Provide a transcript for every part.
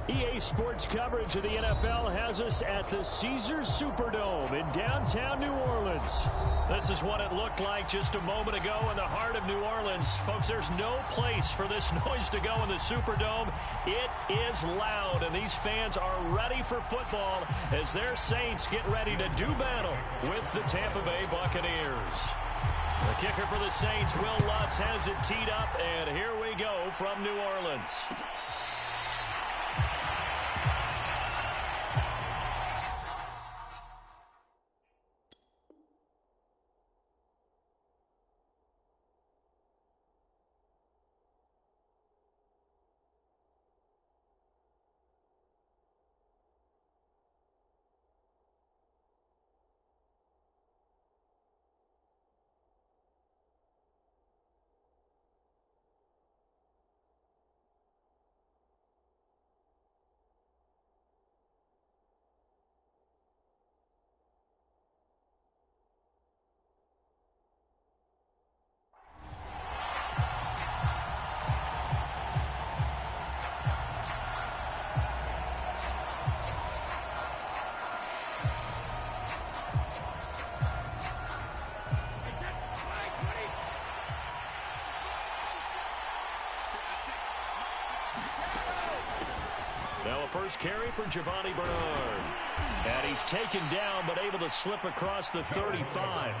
EA Sports coverage of the NFL has us at the Caesars Superdome in downtown New Orleans. This is what it looked like just a moment ago in the heart of New Orleans. Folks, there's no place for this noise to go in the Superdome. It is loud, and these fans are ready for football as their Saints get ready to do battle with the Tampa Bay Buccaneers. The kicker for the Saints, Will Lutz, has it teed up, and here we go from New Orleans. Now a first carry for Giovanni Bernard. And he's taken down but able to slip across the 35.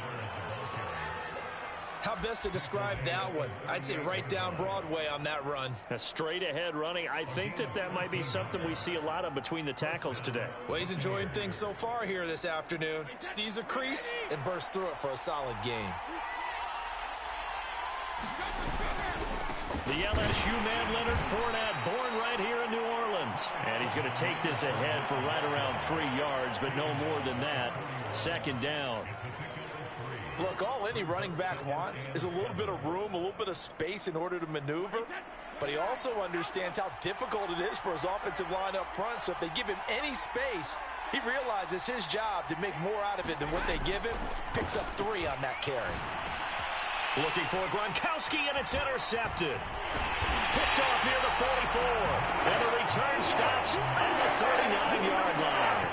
How best to describe that one? I'd say right down Broadway on that run. A straight ahead running. I think that might be something we see a lot of between the tackles today. Well, he's enjoying things so far here this afternoon. Sees a crease and bursts through it for a solid gain. The LSU man, Leonard Fournette, born right here in New Orleans. And he's going to take this ahead for right around 3 yards, but no more than that. Second down. Look, all any running back wants is a little bit of room, a little bit of space in order to maneuver. But he also understands how difficult it is for his offensive line up front. So if they give him any space, he realizes his job to make more out of it than what they give him. Picks up 3 on that carry. Looking for Gronkowski, and it's intercepted. Picked off near the 44. And the return stops at the 39-yard line.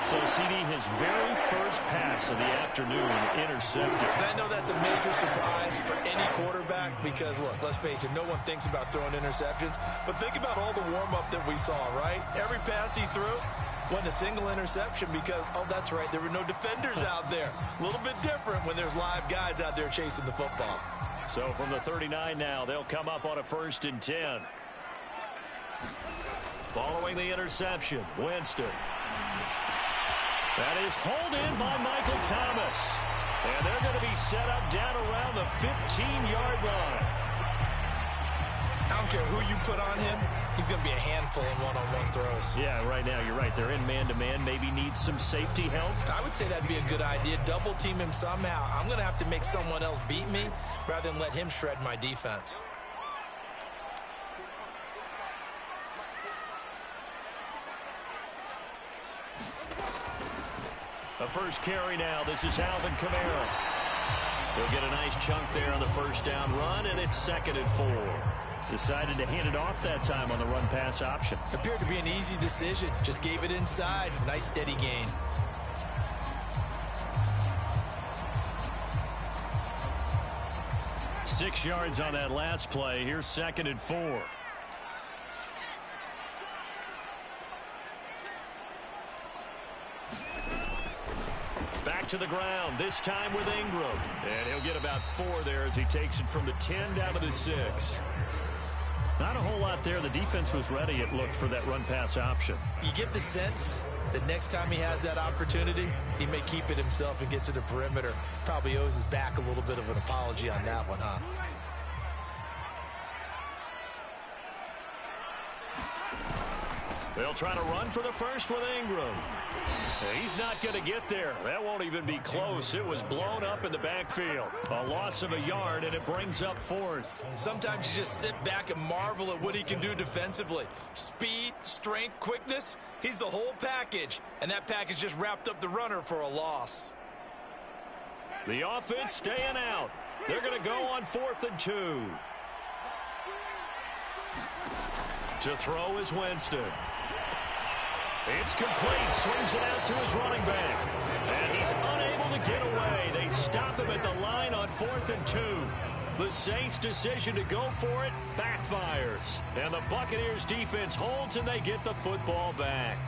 So, CD, his very first pass of the afternoon intercepted. And I know that's a major surprise for any quarterback because, look, let's face it, no one thinks about throwing interceptions. But think about all the warm-up that we saw, right? Every pass he threw wasn't a single interception because, oh, that's right, there were no defenders out there. A little bit different when there's live guys out there chasing the football. So from the 39 now, they'll come up on a 1st and 10. Following the interception, Winston. That is hauled in by Michael Thomas. And they're going to be set up down around the 15-yard line. I don't care who you put on him. He's going to be a handful in one-on-one throws. Yeah, right now, you're right. They're in man-to-man. Maybe need some safety help. I would say that'd be a good idea. Double team him somehow. I'm going to have to make someone else beat me rather than let him shred my defense. A first carry now. This is Alvin Kamara. He'll get a nice chunk there on the first down run, and it's 2nd and 4. Decided to hand it off that time on the run-pass option. Appeared to be an easy decision. Just gave it inside. Nice steady gain. Six yards on that last play. Here's 2nd and 4. Back to the ground, this time with Ingram. And he'll get about 4 there as he takes it from the 10 down to the 6. Not a whole lot there. The defense was ready, it looked, for that run-pass option. You get the sense that next time he has that opportunity, he may keep it himself and get to the perimeter. Probably owes his back a little bit of an apology on that one, huh? They'll try to run for the first with Ingram. He's not going to get there. That won't even be close. It was blown up in the backfield. A loss of a yard, and it brings up 4th. Sometimes you just sit back and marvel at what he can do defensively. Speed, strength, quickness. He's the whole package. And that package just wrapped up the runner for a loss. The offense staying out. They're going to go on 4th and 2. To throw is Winston. It's complete. Swings it out to his running back. And he's unable to get away. They stop him at the line on 4th and 2. The Saints' decision to go for it backfires. And the Buccaneers' defense holds, and they get the football back.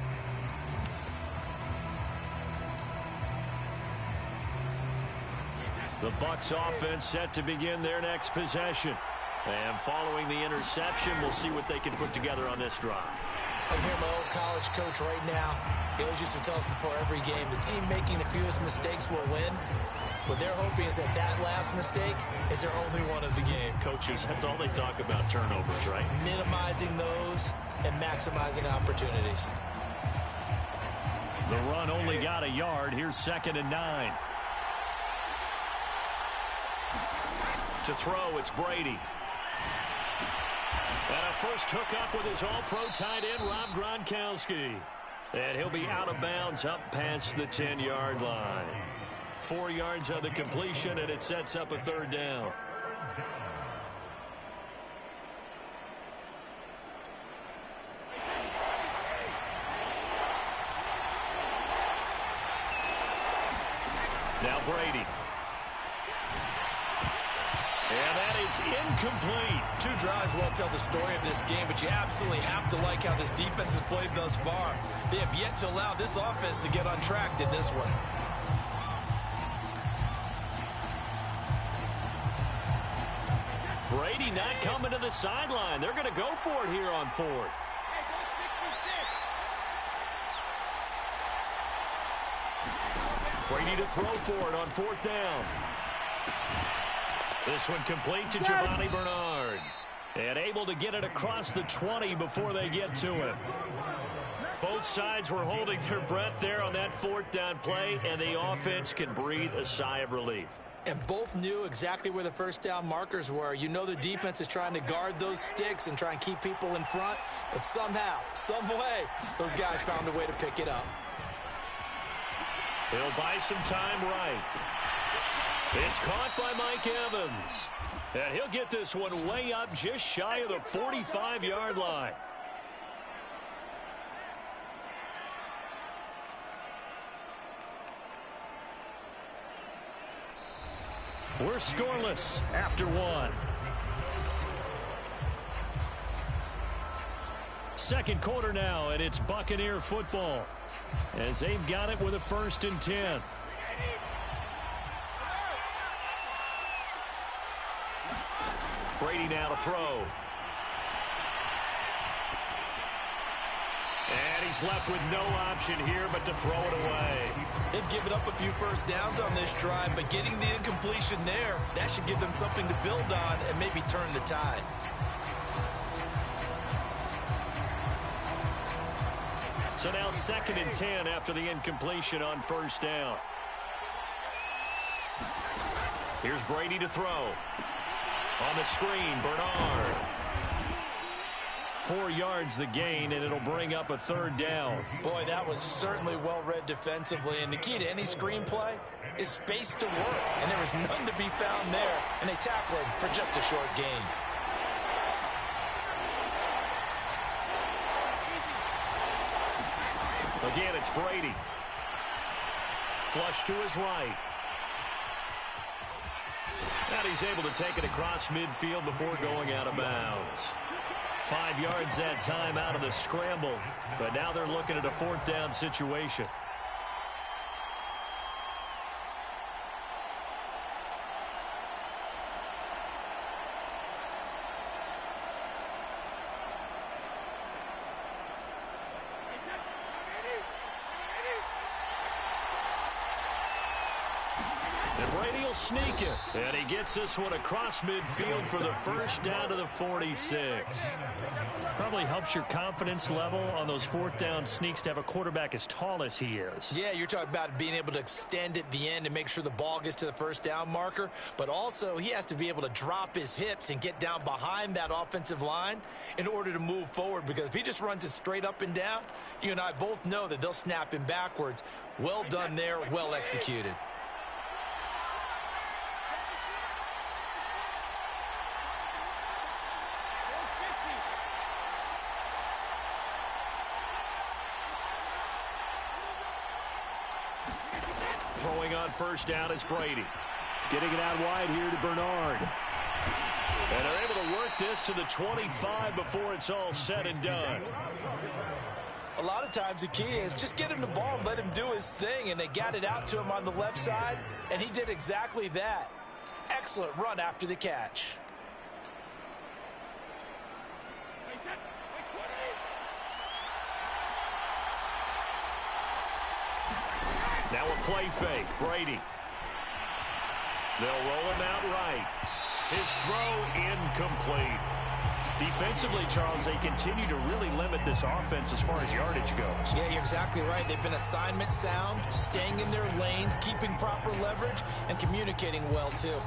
The Bucs offense set to begin their next possession. And following the interception, we'll see what they can put together on this drive. I hear my old college coach right now. He always used to tell us before every game, the team making the fewest mistakes will win. What they're hoping is that that last mistake is their only one of the game. Coaches, that's all they talk about, turnovers, right? Minimizing those and maximizing opportunities. The run only got a yard. Here's 2nd and 9. To throw, it's Brady. And a first hookup with his all-pro tight end, Rob Gronkowski. And he'll be out of bounds up past the 10-yard line. 4 yards on the completion, and it sets up a 3rd down. Now Brady. And that is incomplete. 2 drives won't tell the story of this game, but you absolutely have to like how this defense has played thus far. They have yet to allow this offense to get untracked in this one. Brady not coming to the sideline. They're going to go for it here on 4th. Brady to throw for it on 4th down. This one complete to Giovanni Bernard. And able to get it across the 20 before they get to it. Both sides were holding their breath there on that 4th down play, and the offense can breathe a sigh of relief. And both knew exactly where the first down markers were. You know the defense is trying to guard those sticks and try and keep people in front, but somehow, some way, those guys found a way to pick it up. He'll buy some time right. It's caught by Mike Evans. And he'll get this one way up just shy of the 45-yard line. We're scoreless after 1. Second quarter now, and it's Buccaneer football as they've got it with a 1st and 10. Brady now to throw. And he's left with no option here but to throw it away. They've given up a few first downs on this drive, but getting the incompletion there, that should give them something to build on and maybe turn the tide. So now 2nd and 10 after the incompletion on 1st down. Here's Brady to throw. On the screen, Bernard. 4 yards the gain, and it'll bring up a 3rd down. Boy, that was certainly well read defensively, and the key to any screenplay is space to work, and there was none to be found there, and they tackle him for just a short gain. Again, it's Brady. Flush to his right. And he's able to take it across midfield before going out of bounds. 5 yards that time out of the scramble. But now they're looking at a 4th down situation. Sneak it. And he gets this one across midfield for the 1st down to the 46. Probably helps your confidence level on those 4th down sneaks to have a quarterback as tall as he is. Yeah, you're talking about being able to extend at the end and make sure the ball gets to the 1st down marker. But also, he has to be able to drop his hips and get down behind that offensive line in order to move forward. Because if he just runs it straight up and down, you and I both know that they'll snap him backwards. Well done there, well executed. Coming on first down is Brady. Getting it out wide here to Bernard. And they're able to work this to the 25 before it's all said and done. A lot of times the key is just get him the ball and let him do his thing, and they got it out to him on the left side, and he did exactly that. Excellent run after the catch. Now a play fake. Brady. They'll roll him out right. His throw incomplete. Defensively, Charles, they continue to really limit this offense as far as yardage goes. Yeah, you're exactly right. They've been assignment sound, staying in their lanes, keeping proper leverage, and communicating well, too.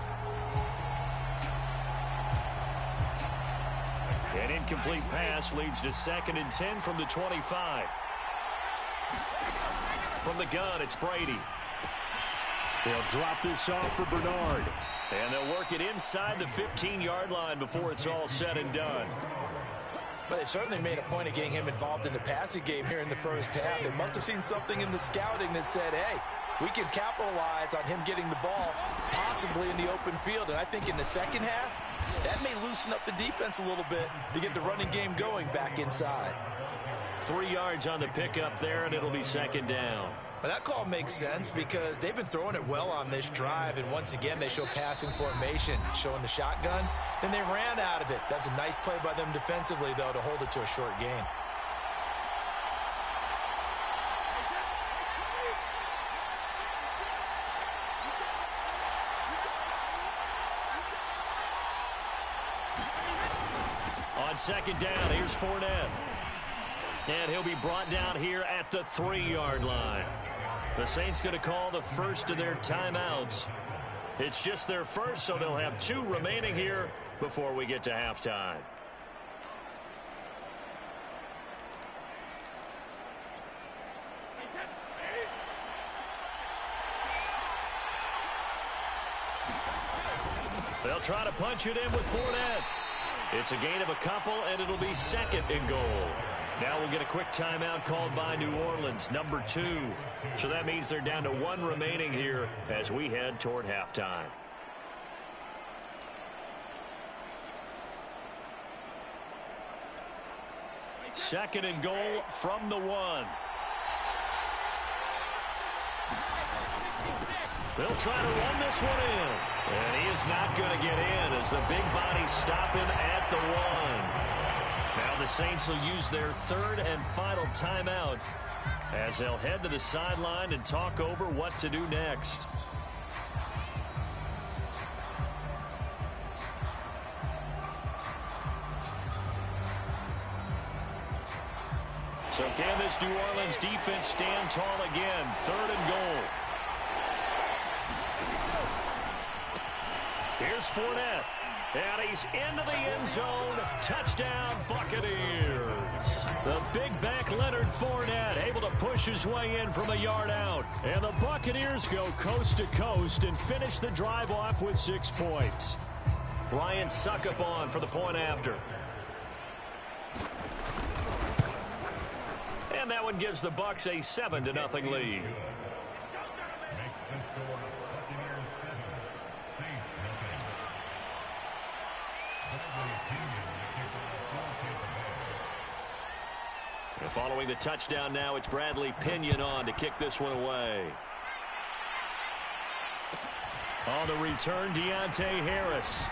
An incomplete pass leads to 2nd and 10 from the 25. From the gun, it's Brady. They'll drop this off for Bernard. And they'll work it inside the 15-yard line before it's all said and done. But they certainly made a point of getting him involved in the passing game here in the first half. They must have seen something in the scouting that said, hey, we can capitalize on him getting the ball possibly in the open field. And I think in the second half, that may loosen up the defense a little bit to get the running game going back inside. 3 yards on the pickup there, and it'll be 2nd down. Well, that call makes sense because they've been throwing it well on this drive, and once again they show passing formation, showing the shotgun. Then they ran out of it. That's a nice play by them defensively, though, to hold it to a short gain. On 2nd down, here's Fournette. And he'll be brought down here at the 3-yard line. The Saints going to call the first of their timeouts. It's just their first, so they'll have 2 remaining here before we get to halftime. They'll try to punch it in with Fournette. It's a gain of a couple, and it'll be 2nd and goal. Now we'll get a quick timeout called by New Orleans, number 2. So that means they're down to 1 remaining here as we head toward halftime. Second and goal from the 1. They'll try to run this one in. And he is not going to get in as the big bodies stop him at the 1. Now the Saints will use their 3rd and final timeout as they'll head to the sideline and talk over what to do next. So can this New Orleans defense stand tall again? 3rd and goal. Here's Fournette. And he's into the end zone. Touchdown, Buccaneers. The big back Leonard Fournette able to push his way in from a yard out. And the Buccaneers go coast to coast and finish the drive off with 6 points. Ryan Suckup on for the point after. And that one gives the Bucs a 7-0 lead. And following the touchdown now, it's Bradley Pinion on to kick this one away. On the return, Deontay Harris.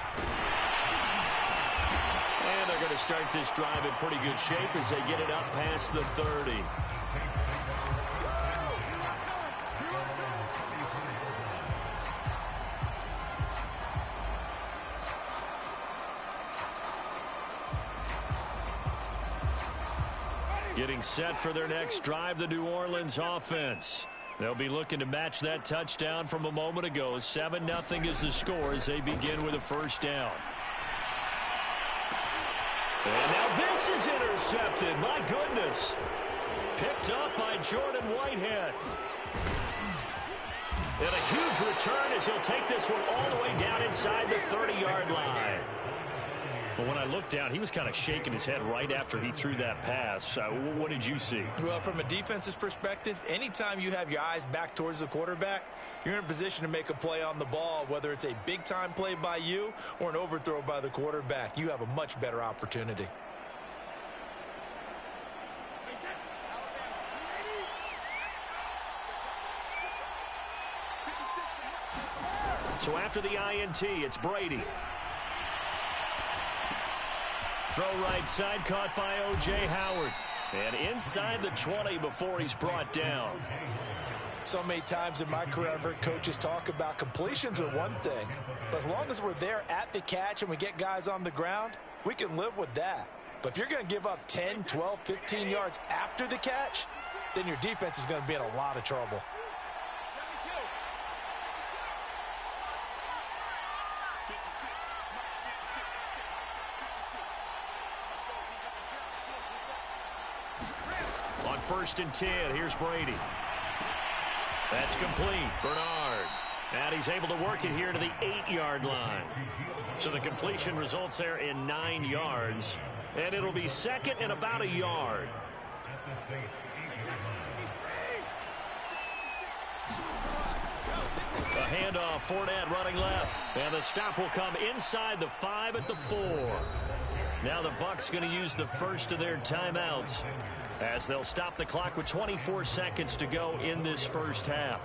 And they're going to start this drive in pretty good shape as they get it up past the 30. Getting set for their next drive, the New Orleans offense. They'll be looking to match that touchdown from a moment ago. 7-0 is the score as they begin with a first down. And now this is intercepted. My goodness. Picked up by Jordan Whitehead. And a huge return as he'll take this one all the way down inside the 30-yard line. But when I looked down, he was kind of shaking his head right after he threw that pass. What did you see? Well, from a defense's perspective, anytime you have your eyes back towards the quarterback, you're in a position to make a play on the ball, whether it's a big-time play by you or an overthrow by the quarterback. You have a much better opportunity. So after the INT, it's Brady. Throw right side, caught by O.J. Howard. And inside the 20 before he's brought down. So many times in my career, I've heard coaches talk about completions are one thing. But as long as we're there at the catch and we get guys on the ground, we can live with that. But if you're going to give up 10, 12, 15 yards after the catch, then your defense is going to be in a lot of trouble. On 1st and 10, here's Brady. That's complete. Bernard. And he's able to work it here to the 8-yard line. So the completion results there in 9 yards. And it'll be second and about a yard. A handoff, Fournette running left. And the stop will come inside the 5 at the 4. Now the Bucs going to use the first of their timeouts, as they'll stop the clock with 24 seconds to go in this first half.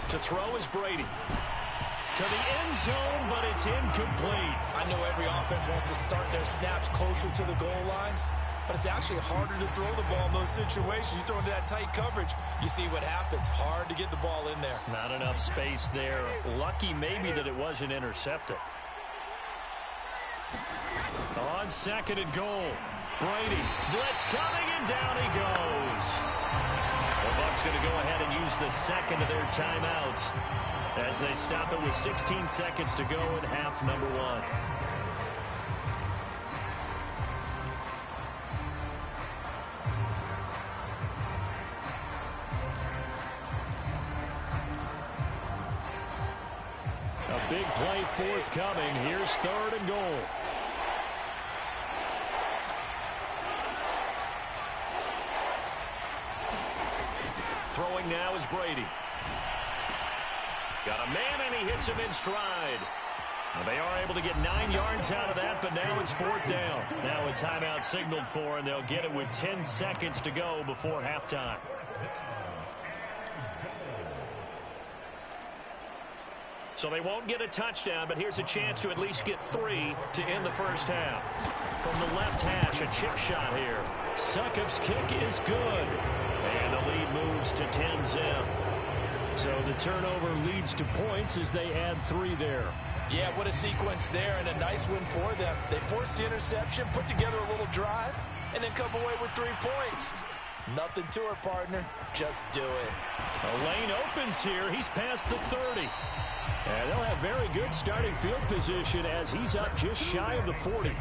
To throw is Brady. To the end zone, but it's incomplete. I know every offense wants to start their snaps closer to the goal line, but it's actually harder to throw the ball in those situations. You throw into that tight coverage, you see what happens. Hard to get the ball in there. Not enough space there. Lucky maybe that it wasn't intercepted. On 2nd and goal, Brady. Blitz coming, and down he goes. The Bucs going to go ahead and use the second of their timeouts as they stop it with 16 seconds to go in half number 1. A big play forthcoming. Here's 3rd and goal. Throwing now is Brady. Got a man, and he hits him in stride. Well, they are able to get 9 yards out of that, but now it's 4th down. Now a timeout signaled for, and they'll get it with 10 seconds to go before halftime. So they won't get a touchdown, but here's a chance to at least get 3 to end the first half. From the left hash, a chip shot here. Succop's kick is good. And the lead moves to 10-0. So the turnover leads to points as they add 3 there. Yeah, what a sequence there, and a nice win for them. They forced the interception, put together a little drive, and then come away with 3 points. Nothing to it, partner. Just do it. A lane opens here. He's past the 30. And they'll have very good starting field position as he's up just shy of the 40.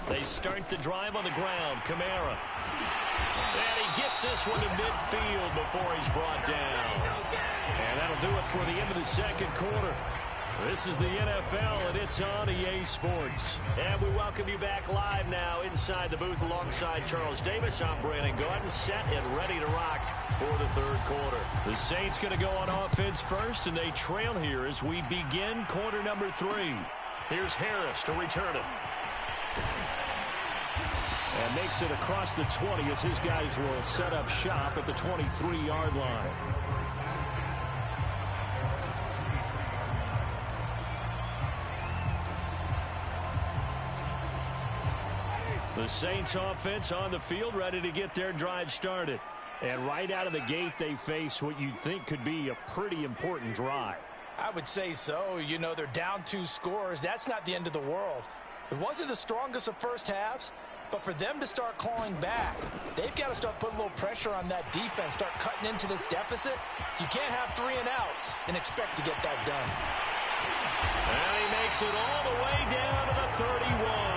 They start the drive on the ground. Kamara. And he gets this one to midfield before he's brought down. And that'll do it for the end of the second quarter. This is the NFL, and it's on EA Sports. And we welcome you back live now inside the booth alongside Charles Davis. I'm Brandon Gordon, set and ready to rock for the third quarter. The Saints going to go on offense first, and they trail here as we begin quarter number 3. Here's Harris to return it. And makes it across the 20 as his guys will set up shop at the 23-yard line. The Saints offense on the field, ready to get their drive started. And right out of the gate, they face what you'd think could be a pretty important drive. I would say so. You know, they're down 2 scores. That's not the end of the world. It wasn't the strongest of first halves, but for them to start clawing back, they've got to start putting a little pressure on that defense, start cutting into this deficit. You can't have 3 and outs and expect to get that done. And he makes it all the way down to the 31.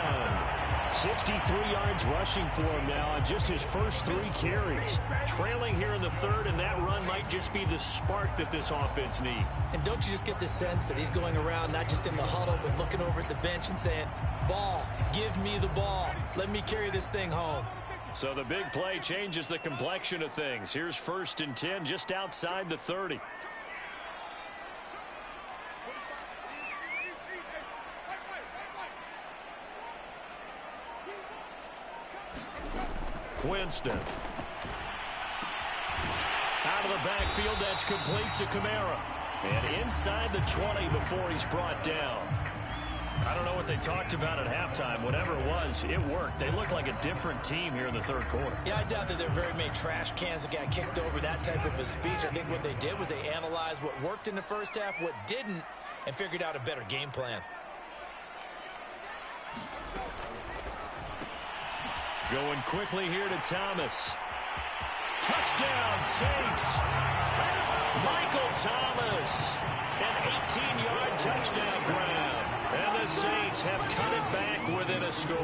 63 yards rushing for him now on just his first 3 carries. Trailing here in the third, and that run might just be the spark that this offense needs. And don't you just get the sense that he's going around not just in the huddle, but looking over at the bench and saying, ball, give me the ball. Let me carry this thing home. So the big play changes the complexion of things. Here's 1st and 10 just outside the 30. Winston. Out of the backfield, that's complete to Kamara. And inside the 20 before he's brought down. I don't know what they talked about at halftime. Whatever it was, it worked. They look like a different team here in the third quarter. Yeah, I doubt that there are very many trash cans that got kicked over, that type of a speech. I think what they did was they analyzed what worked in the first half, what didn't, and figured out a better game plan. Going quickly here to Thomas. Touchdown, Saints. Michael Thomas. An 18-yard touchdown grab. And the Saints have cut it back within a score.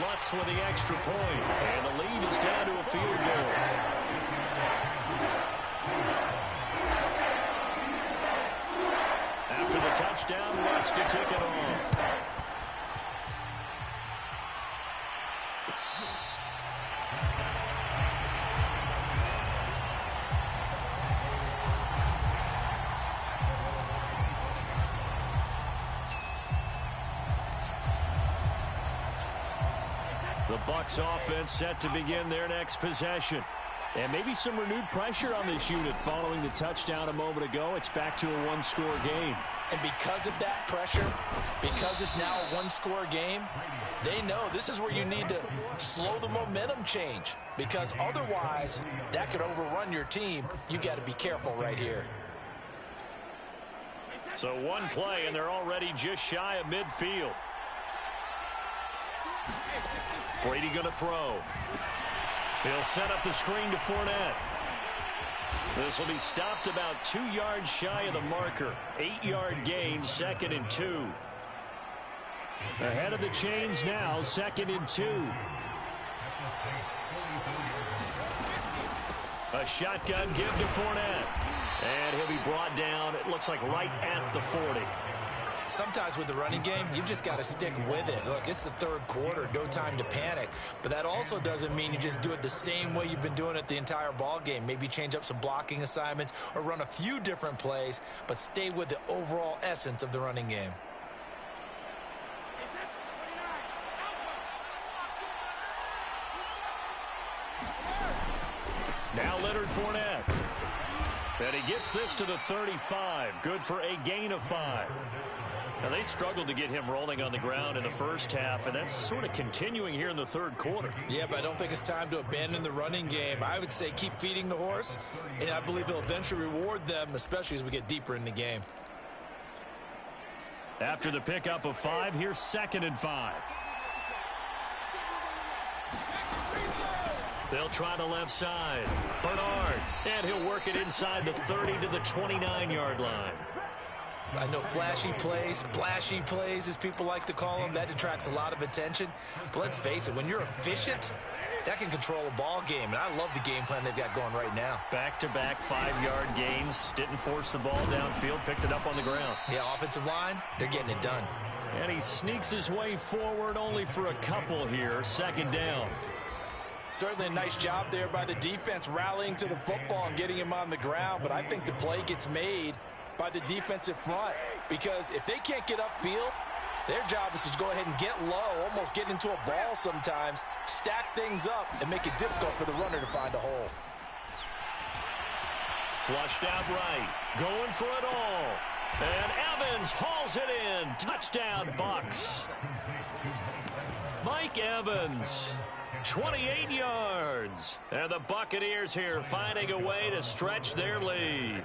Lutz with the extra point. And the lead is down to a field goal. After the touchdown, Lutz to kick it off. The Bucs offense set to begin their next possession. And maybe some renewed pressure on this unit following the touchdown a moment ago. It's back to a one-score game. And because of that pressure, because it's now a one-score game, they know this is where you need to slow the momentum change. Because otherwise, that could overrun your team. You got to be careful right here. So one play, and they're already just shy of midfield. Brady going to throw. He'll set up the screen to Fournette. This will be stopped about 2 yards shy of the marker. 8-yard gain, 2nd and 2. Ahead of the chains now, 2nd and 2. A shotgun give to Fournette. And he'll be brought down, it looks like right at the 40. Sometimes with the running game, you've just got to stick with it. Look, it's the third quarter, no time to panic. But that also doesn't mean you just do it the same way you've been doing it the entire ball game. Maybe change up some blocking assignments or run a few different plays, but stay with the overall essence of the running game. Now Leonard Fournette. And he gets this to the 35. Good for a gain of 5. Now, they struggled to get him rolling on the ground in the first half, and that's sort of continuing here in the third quarter. Yeah, but I don't think it's time to abandon the running game. I would say keep feeding the horse, and I believe he'll eventually reward them, especially as we get deeper in the game. After the pickup of 5, here's 2nd and 5. They'll try the left side. Bernard, and he'll work it inside the 30 to the 29-yard line. I know flashy plays, splashy plays, as people like to call them, that attracts a lot of attention. But let's face it, when you're efficient, that can control a ball game. And I love the game plan they've got going right now. Back-to-back 5-yard gains. Didn't force the ball downfield. Picked it up on the ground. Yeah, offensive line, they're getting it done. And he sneaks his way forward only for a couple here. 2nd down. Certainly a nice job there by the defense rallying to the football and getting him on the ground. But I think the play gets made by the defensive front, because if they can't get upfield, their job is to go ahead and get low, almost get into a ball sometimes, stack things up, and make it difficult for the runner to find a hole. Flushed out right, going for it all. And Evans hauls it in. Touchdown, Bucs. Mike Evans, 28 yards. And the Buccaneers here finding a way to stretch their lead.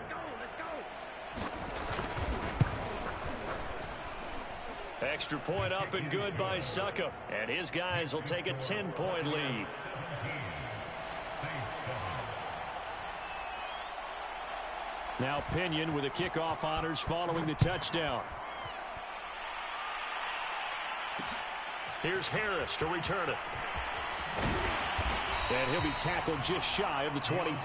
Extra point up and good by Succop. And his guys will take a 10-point lead. Now Pinion with the kickoff honors following the touchdown. Here's Harris to return it. And he'll be tackled just shy of the 25.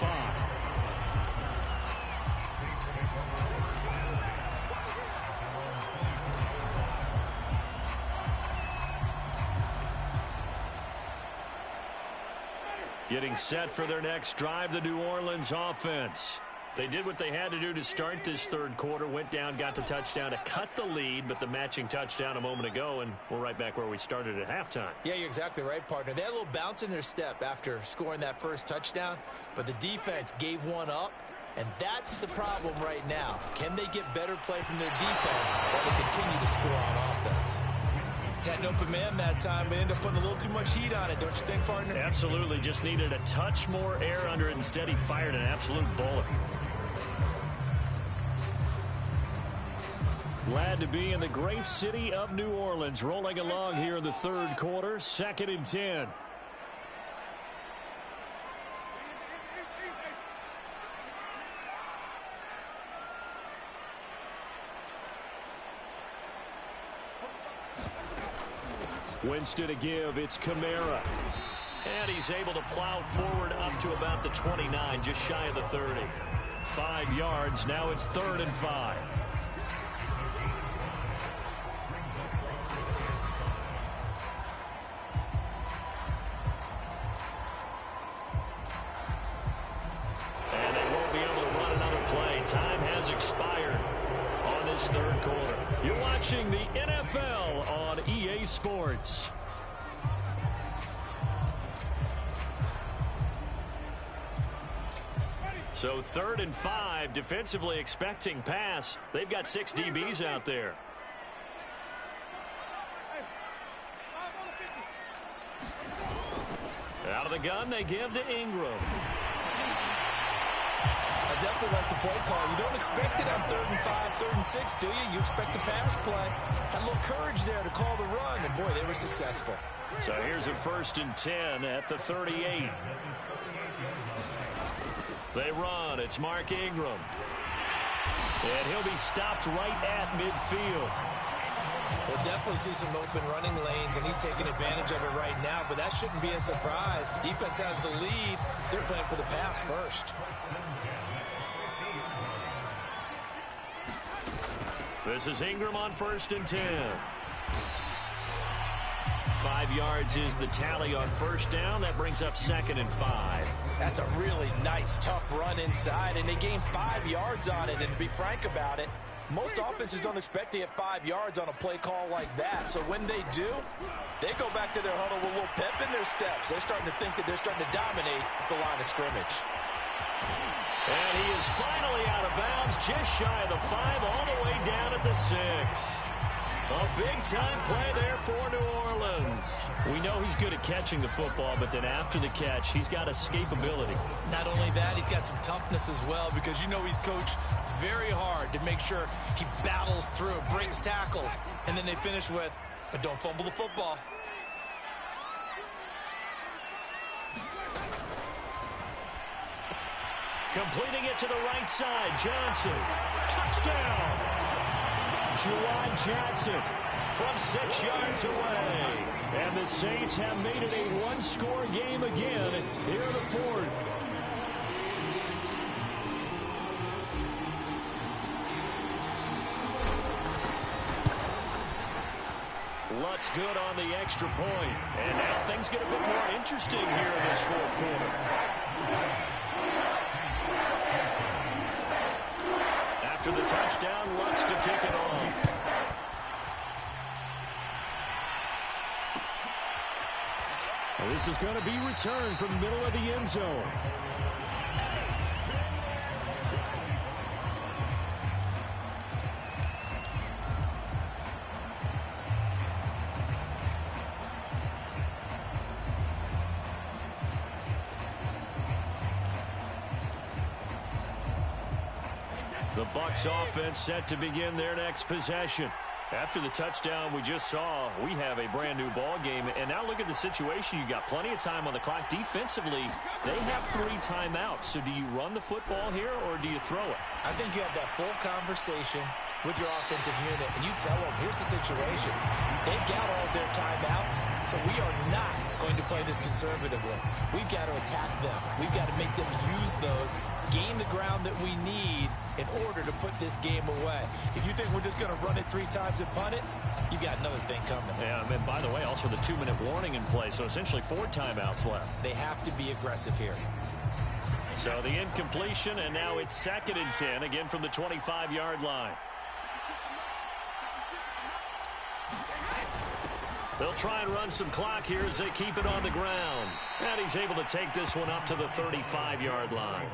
Getting set for their next drive, the New Orleans offense. They did what they had to do to start this third quarter, went down, got the touchdown to cut the lead, but the matching touchdown a moment ago, and we're right back where we started at halftime. Yeah, you're exactly right, partner. They had a little bounce in their step after scoring that first touchdown, but the defense gave one up, and that's the problem right now. Can they get better play from their defense while they continue to score on offense? Had an open man that time, but ended up putting a little too much heat on it, don't you think, partner? Absolutely. Just needed a touch more air under it. Instead, he fired an absolute bullet. Glad to be in the great city of New Orleans. Rolling along here in the third quarter. 2nd and 10. Winston to give. It's Kamara. And he's able to plow forward up to about the 29, just shy of the 30. 5 yards. Now it's 3rd and 5. And they won't be able to run another play. Time has expired on this third quarter. You're watching the NFL on EA Sports. So 3rd and 5, defensively expecting pass. They've got 6 DBs out there. Out of the gun, they give to Ingram. I definitely like the play call. You don't expect it on 3rd and 5, 3rd and 6, do you? You expect a pass play. Had a little courage there to call the run, and boy, they were successful. So here's a 1st and 10 at the 38. They run. It's Mark Ingram. And he'll be stopped right at midfield. We'll definitely see some open running lanes, and he's taking advantage of it right now, but that shouldn't be a surprise. Defense has the lead. They're playing for the pass first. This is Ingram on 1st and 10. 5 yards is the tally on 1st down. That brings up 2nd and 5. That's a really nice, tough run inside, and they gained 5 yards on it. And to be frank about it, most offenses don't expect to get 5 yards on a play call like that. So when they do, they go back to their huddle with a little pep in their steps. They're starting to think that they're starting to dominate the line of scrimmage. And he is finally out of bounds, just shy of the 5, all the way down at the 6. A big-time play there for New Orleans. We know he's good at catching the football, but then after the catch, he's got escapability. Not only that, he's got some toughness as well, because you know he's coached very hard to make sure he battles through, breaks tackles, and then they finish with, but don't fumble the football. Completing it to the right side, Johnson. Touchdown! Juwan Johnson from 6 yards away. And the Saints have made it a one-score game again here in the 4th. Lutz good on the extra point. And now things get a bit more interesting here in this 4th quarter. After the touchdown, Lutz to kick it off. Well, this is going to be returned from the middle of the end zone. The Bucs offense set to begin their next possession. After the touchdown we just saw, we have a brand new ball game. And now look at the situation. You got plenty of time on the clock. Defensively, they have 3 timeouts. So do you run the football here or do you throw it? I think you have that full conversation with your offensive unit, and you tell them, here's the situation. They've got all their timeouts, so we are not going to play this conservatively. We've got to attack them. We've got to make them use those, gain the ground that we need in order to put this game away. If you think we're just going to run it 3 times and punt it, you got another thing coming. Yeah, and by the way, also the 2-minute warning in play, so essentially 4 timeouts left. They have to be aggressive here. So the incompletion, and now it's 2nd and 10, again from the 25-yard line. They'll try and run some clock here as they keep it on the ground. And he's able to take this one up to the 35-yard line.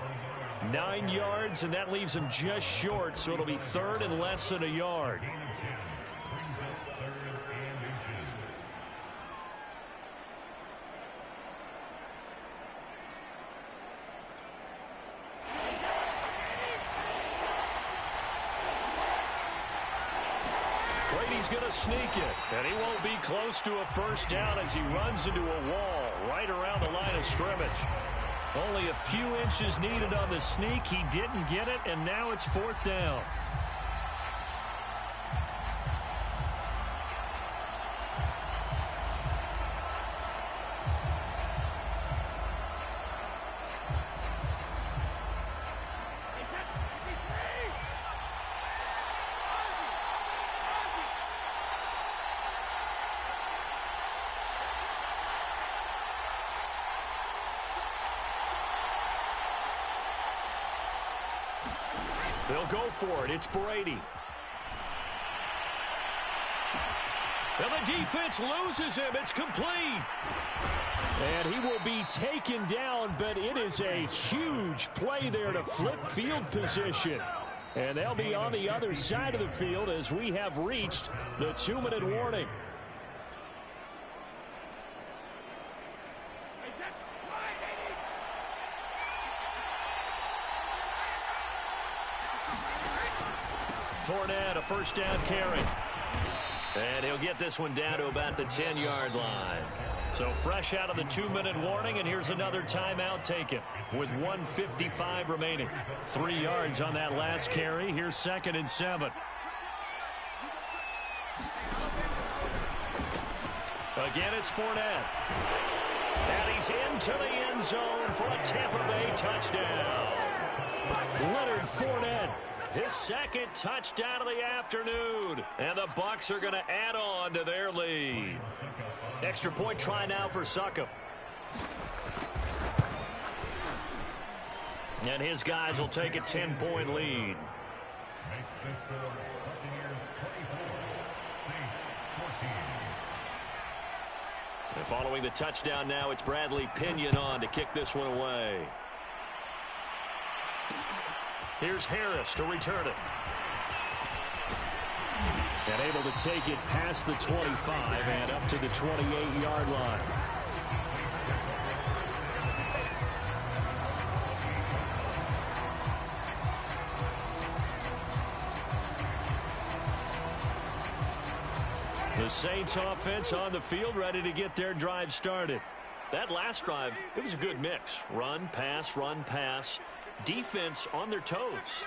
9 yards, and that leaves him just short, so it'll be 3rd and less than a yard. Brady's going to sneak it, and he won't be close to a first down as he runs into a wall right around the line of scrimmage. Only a few inches needed on the sneak. He didn't get it, and now it's 4th down. They'll go for it. It's Brady. And the defense loses him. It's complete. And he will be taken down, but it is a huge play there to flip field position. And they'll be on the other side of the field as we have reached the 2-minute warning. Fournette, a first down carry. And he'll get this one down to about the 10-yard line. So fresh out of the 2-minute warning, and here's another timeout taken with 1:55 remaining. 3 yards on that last carry. Here's 2nd and 7. Again, it's Fournette. And he's into the end zone for a Tampa Bay touchdown. Leonard Fournette. His 2nd touchdown of the afternoon. And the Bucs are going to add on to their lead. Extra point try now for Succop. And his guys will take a 10-point lead. And following the touchdown now, it's Bradley Pinion on to kick this one away. Here's Harris to return it. And able to take it past the 25 and up to the 28-yard line. The Saints offense on the field ready to get their drive started. That last drive, it was a good mix. Run, pass, run, pass. Defense on their toes.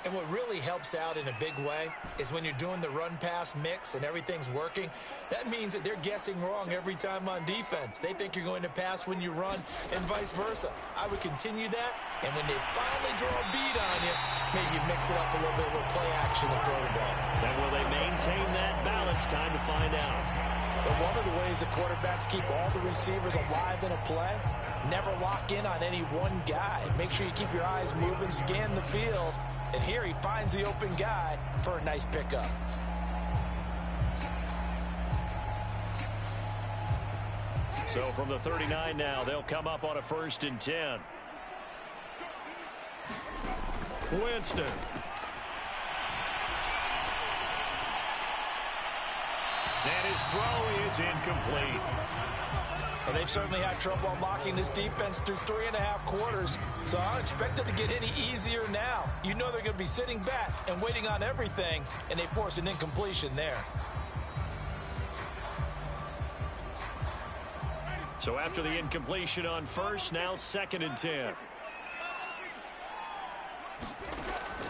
And what really helps out in a big way is when you're doing the run-pass mix and everything's working, that means that they're guessing wrong every time on defense. They think you're going to pass when you run and vice versa. I would continue that, and when they finally draw a beat on you, maybe mix it up a little bit, a little play action and throw the ball. And will they maintain that balance? Time to find out. But one of the ways the quarterbacks keep all the receivers alive in a play, never lock in on any one guy. Make sure you keep your eyes moving, scan the field, and here he finds the open guy for a nice pickup. So from the 39 now, they'll come up on a 1st and 10. Winston. And his throw is incomplete. Well, they've certainly had trouble unlocking this defense through 3.5 quarters, so I don't expect it to get any easier now. You know they're going to be sitting back and waiting on everything, and they force an incompletion there. So after the incompletion on first, now 2nd and 10.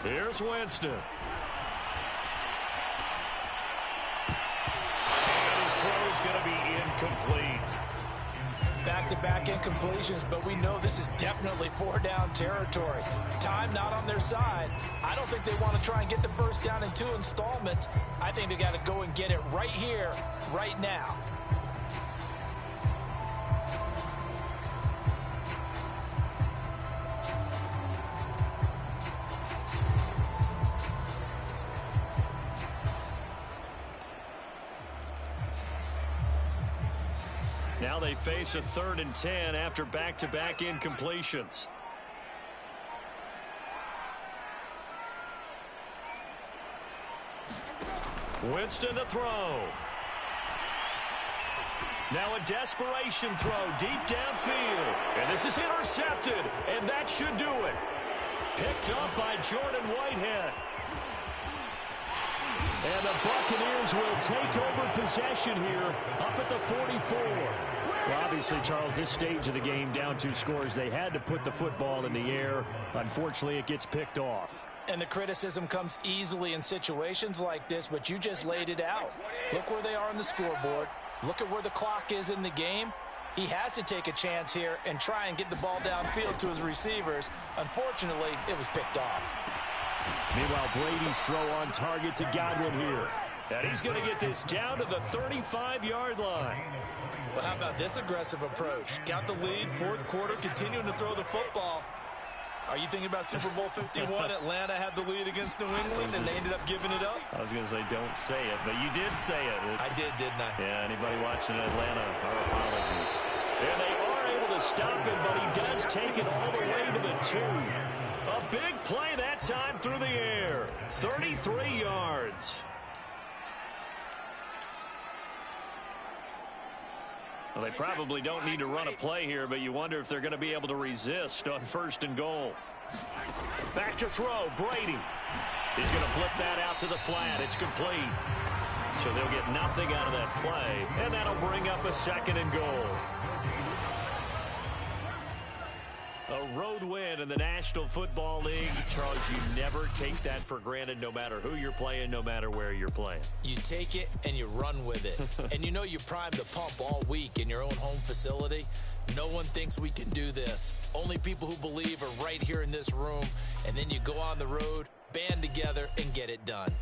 Here's Winston. And his throw is going to be incomplete. Back-to-back incompletions, but we know this is definitely 4-down territory. Time not on their side. I don't think they want to try and get the first down in 2 installments. I think they got to go and get it right here, right now. Now they face a 3rd and 10 after back-to-back incompletions. Winston to throw. Now a desperation throw deep downfield. And this is intercepted, and that should do it. Picked up by Jordan Whitehead. And the Buccaneers will take over possession here up at the 44. Well, obviously, Charles, this stage of the game, down 2 scores, they had to put the football in the air. Unfortunately, it gets picked off. And the criticism comes easily in situations like this, but you just laid it out. Look where they are on the scoreboard. Look at where the clock is in the game. He has to take a chance here and try and get the ball downfield to his receivers. Unfortunately, it was picked off. Meanwhile, Brady's throw on target to Godwin here. And he's going to get this down to the 35-yard line. Well, how about this aggressive approach? Got the lead, 4th quarter, continuing to throw the football. Are you thinking about Super Bowl 51? Atlanta had the lead against New England, and they ended up giving it up? I was going to say don't say it, but you did say it. I did, didn't I? Yeah, anybody watching Atlanta, our apologies. And they are able to stop him, but he does take it all the way to the 2. A big play that time through the air. 33 yards. Well, they probably don't need to run a play here, but you wonder if they're going to be able to resist on 1st and goal. Back to throw, Brady. He's going to flip that out to the flat. It's complete. So they'll get nothing out of that play, and that'll bring up a 2nd and goal. A road win in the National Football League. Charles, you never take that for granted, no matter who you're playing, no matter where you're playing. You take it and you run with it. And you know you primed the pump all week in your own home facility. No one thinks we can do this. Only people who believe are right here in this room. And then you go on the road, band together, and get it done.